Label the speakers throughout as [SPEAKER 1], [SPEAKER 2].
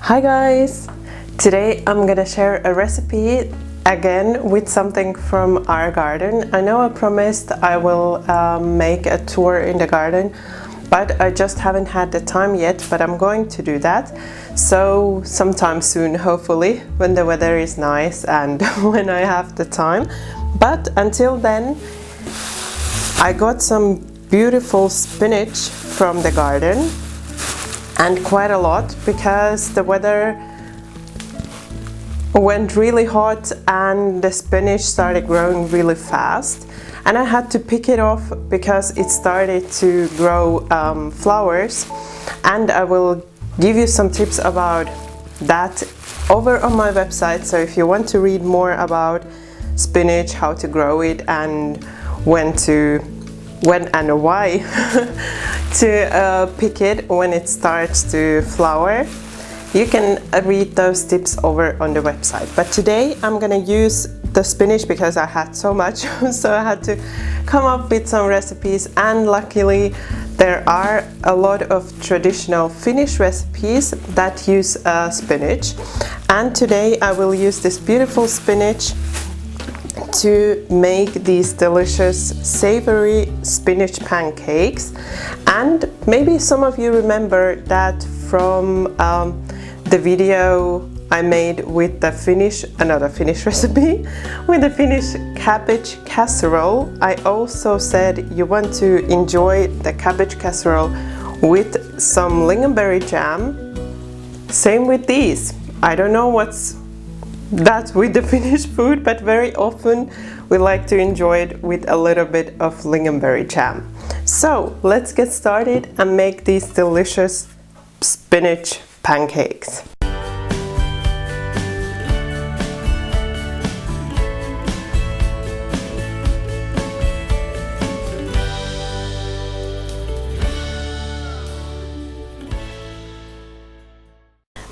[SPEAKER 1] Hi guys! Today I'm gonna share a recipe again with something from our garden. I know I promised I will make a tour in the garden, but I just haven't had the time yet, but I'm going to do that. So sometime soon, hopefully, when the weather is nice and when I have the time. But until then, I got some beautiful spinach from the garden. And quite a lot, because the weather went really hot and the spinach started growing really fast, and I had to pick it off because it started to grow flowers, and I will give you some tips about that over on my website. So if you want to read more about spinach, how to grow it, and when and why to pick it when it starts to flower, you can read those tips over on the website. But today I'm gonna use the spinach because I had so much, so I had to come up with some recipes, and luckily there are a lot of traditional Finnish recipes that use spinach, and today I will use this beautiful spinach to make these delicious savory spinach pancakes. And maybe some of you remember that from the video I made with the another Finnish recipe with the Finnish cabbage casserole. I also said you want to enjoy the cabbage casserole with some lingonberry jam. Same with these. I don't know what's that with the Finnish food, but very often we like to enjoy it with a little bit of lingonberry jam. So let's get started and make these delicious spinach pancakes.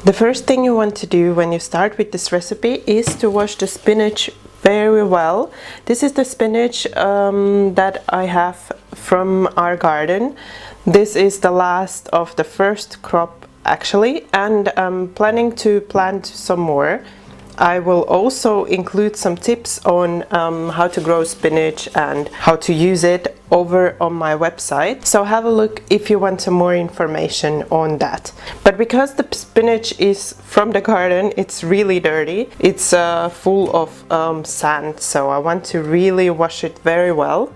[SPEAKER 1] The first thing you want to do when you start with this recipe is to wash the spinach very well. This is the spinach that I have from our garden. This is the last of the first crop actually, and I'm planning to plant some more. I will also include some tips on how to grow spinach and how to use it over on my website. So have a look if you want some more information on that. But because the spinach is from the garden, it's really dirty. It's full of sand, so I want to really wash it very well.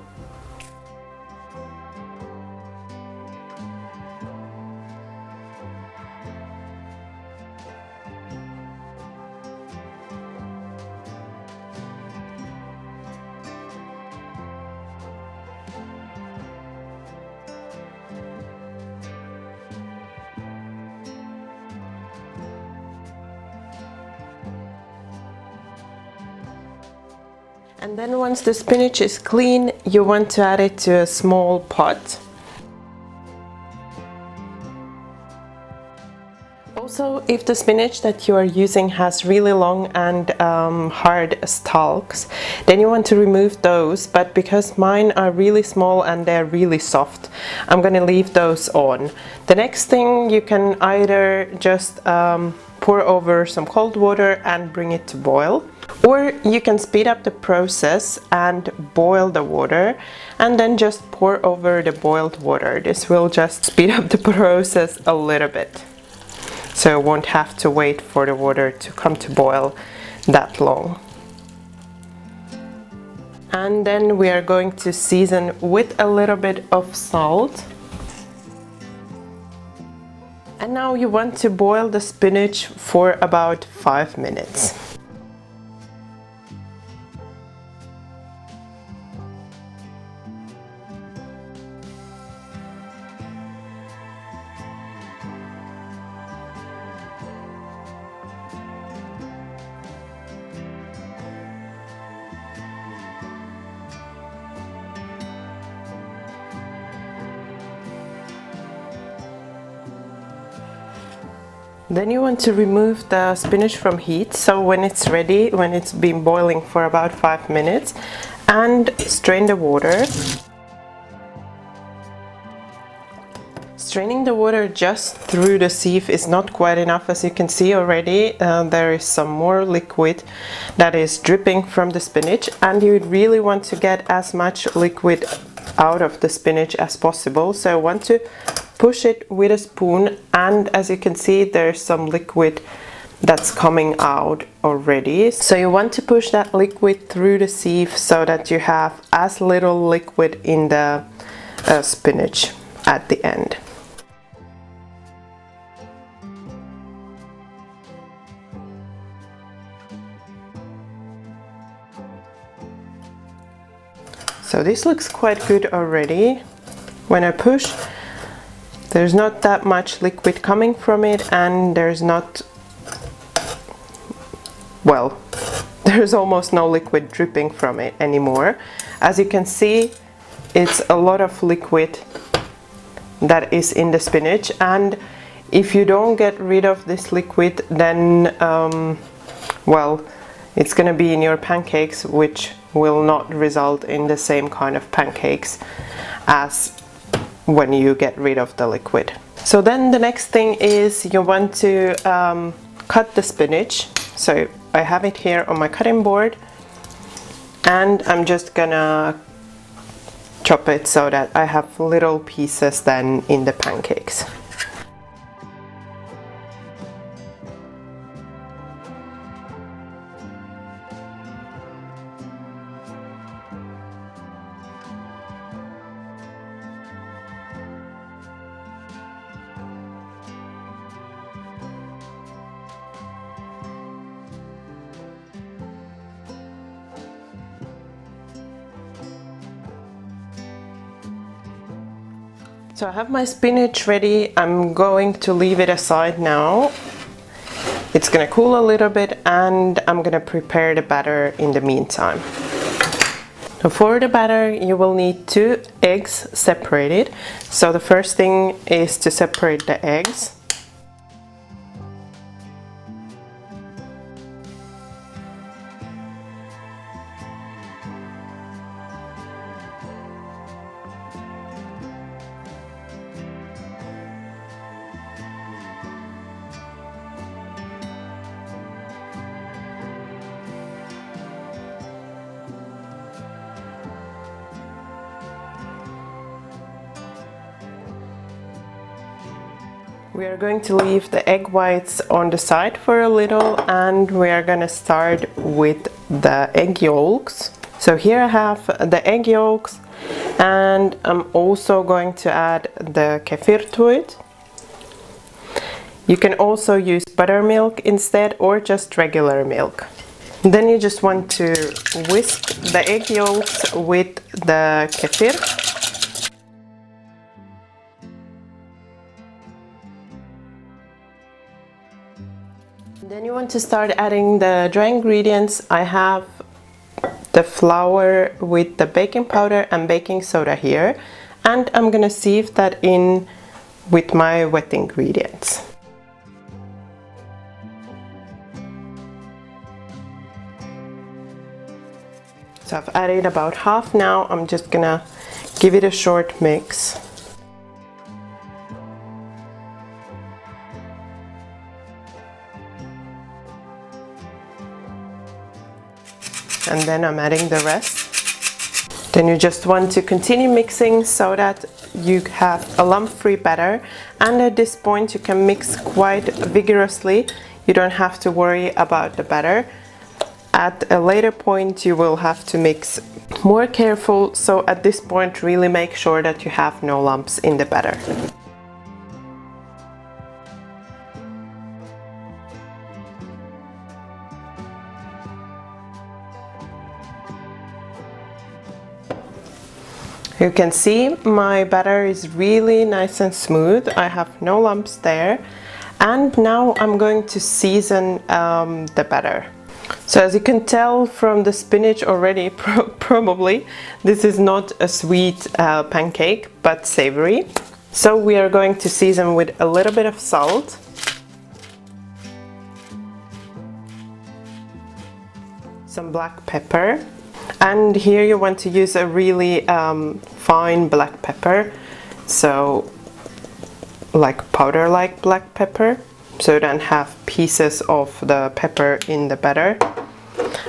[SPEAKER 1] And then once the spinach is clean, you want to add it to a small pot. Also, if the spinach that you are using has really long and hard stalks, then you want to remove those, but because mine are really small and they're really soft, I'm gonna leave those on. The next thing, you can either just pour over some cold water and bring it to boil, or you can speed up the process and boil the water and then just pour over the boiled water. This will just speed up the process a little bit, so you won't have to wait for the water to come to boil that long. And then we are going to season with a little bit of salt. And now you want to boil the spinach for about 5 minutes. Then you want to remove the spinach from heat, so when it's ready, when it's been boiling for about 5 minutes, and strain the water. Straining the water just through the sieve is not quite enough. As you can see already, there is some more liquid that is dripping from the spinach, and you really want to get as much liquid out of the spinach as possible. So I want to push it with a spoon, and as you can see, there's some liquid that's coming out already. So you want to push that liquid through the sieve so that you have as little liquid in the spinach at the end. So this looks quite good already. When I push, there's not that much liquid coming from it, and there's almost no liquid dripping from it anymore. As you can see, it's a lot of liquid that is in the spinach, and if you don't get rid of this liquid, then it's gonna be in your pancakes, which will not result in the same kind of pancakes as when you get rid of the liquid. So then the next thing is you want to cut the spinach. So I have it here on my cutting board, and I'm just gonna chop it so that I have little pieces then in the pancakes. So I have my spinach ready. I'm going to leave it aside now. It's gonna cool a little bit, and I'm gonna prepare the batter in the meantime. So for the batter, you will need 2 eggs separated. So the first thing is to separate the eggs. We are going to leave the egg whites on the side for a little, and we are going to start with the egg yolks. So here I have the egg yolks, and I'm also going to add the kefir to it. You can also use buttermilk instead, or just regular milk. Then you just want to whisk the egg yolks with the kefir. Then you want to start adding the dry ingredients. I have the flour with the baking powder and baking soda here, and I'm gonna sieve that in with my wet ingredients. So I've added about half now. I'm just gonna give it a short mix. And then I'm adding the rest. Then you just want to continue mixing so that you have a lump-free batter, and at this point you can mix quite vigorously. You don't have to worry about the batter. At a later point you will have to mix more careful, so at this point really make sure that you have no lumps in the batter. You can see my batter is really nice and smooth. I have no lumps there. And now I'm going to season the batter. So as you can tell from the spinach already, probably, this is not a sweet pancake, but savory. So we are going to season with a little bit of salt. Some black pepper. And here you want to use a really fine black pepper, so like powder like black pepper, so don't have pieces of the pepper in the batter.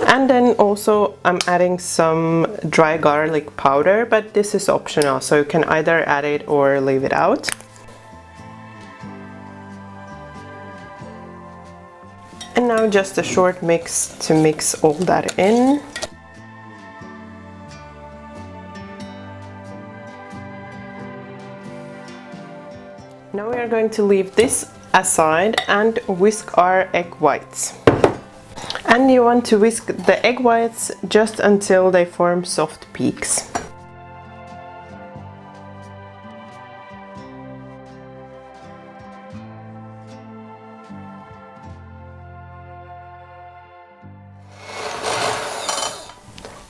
[SPEAKER 1] And then also I'm adding some dry garlic powder, but this is optional, so you can either add it or leave it out. And now just a short mix to mix all that in. Now we are going to leave this aside and whisk our egg whites. And you want to whisk the egg whites just until they form soft peaks.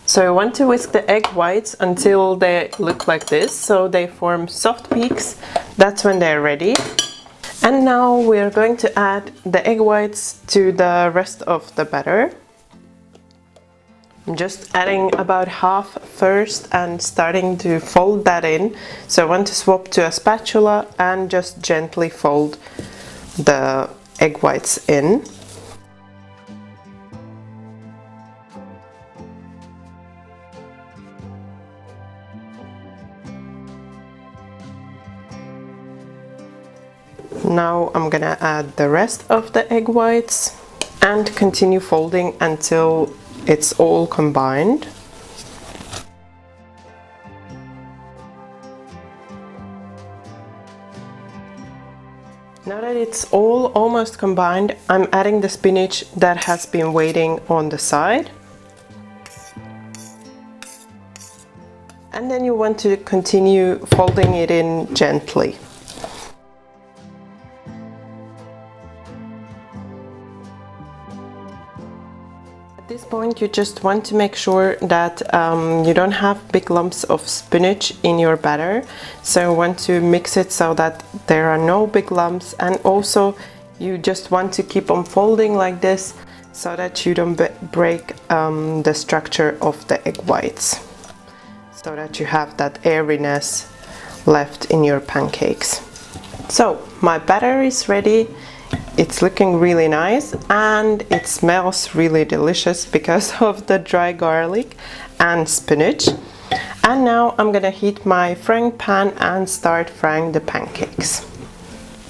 [SPEAKER 1] So you want to whisk the egg whites until they look like this, so they form soft peaks. That's when they're ready. And now we're going to add the egg whites to the rest of the batter. I'm just adding about half first and starting to fold that in. So I want to swap to a spatula and just gently fold the egg whites in. Now I'm gonna add the rest of the egg whites and continue folding until it's all combined. Now that it's all almost combined, I'm adding the spinach that has been waiting on the side. And then you want to continue folding it in gently. At this point you just want to make sure that you don't have big lumps of spinach in your batter, so you want to mix it so that there are no big lumps, and also you just want to keep on folding like this so that you don't break the structure of the egg whites, so that you have that airiness left in your pancakes. So my batter is ready. It's looking really nice and it smells really delicious because of the dry garlic and spinach. And now I'm gonna heat my frying pan and start frying the pancakes.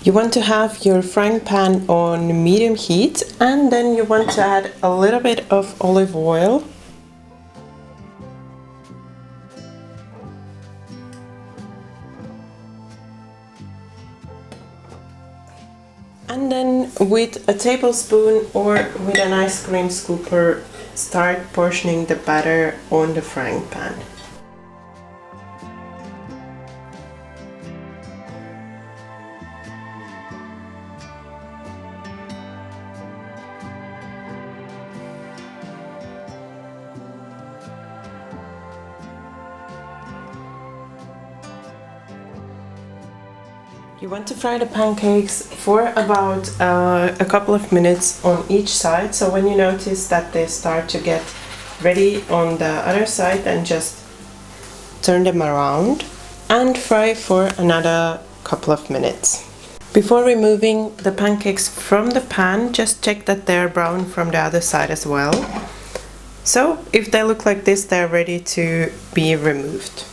[SPEAKER 1] You want to have your frying pan on medium heat, and then you want to add a little bit of olive oil. And then with a tablespoon or with an ice cream scooper, start portioning the batter on the frying pan. You want to fry the pancakes for about a couple of minutes on each side. So when you notice that they start to get ready on the other side, then just turn them around and fry for another couple of minutes. Before removing the pancakes from the pan, just check that they're brown from the other side as well. So if they look like this, they're ready to be removed.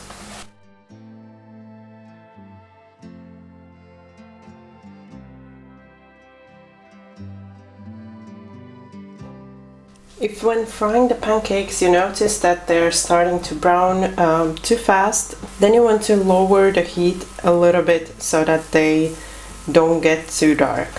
[SPEAKER 1] If when frying the pancakes you notice that they're starting to brown too fast, then you want to lower the heat a little bit so that they don't get too dark.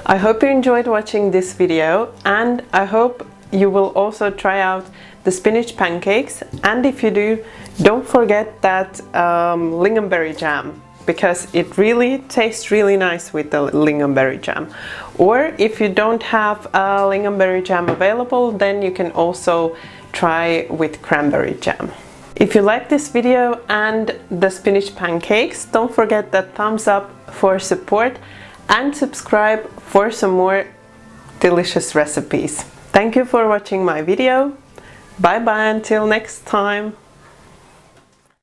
[SPEAKER 1] I hope you enjoyed watching this video, and I hope you will also try out the spinach pancakes, and if you do, don't forget that lingonberry jam. because it really tastes really nice with the lingonberry jam. Or if you don't have lingonberry jam available, then you can also try with cranberry jam. If you like this video and the spinach pancakes, don't forget that thumbs up for support and subscribe for some more delicious recipes. Thank you for watching my video. Bye bye until next time.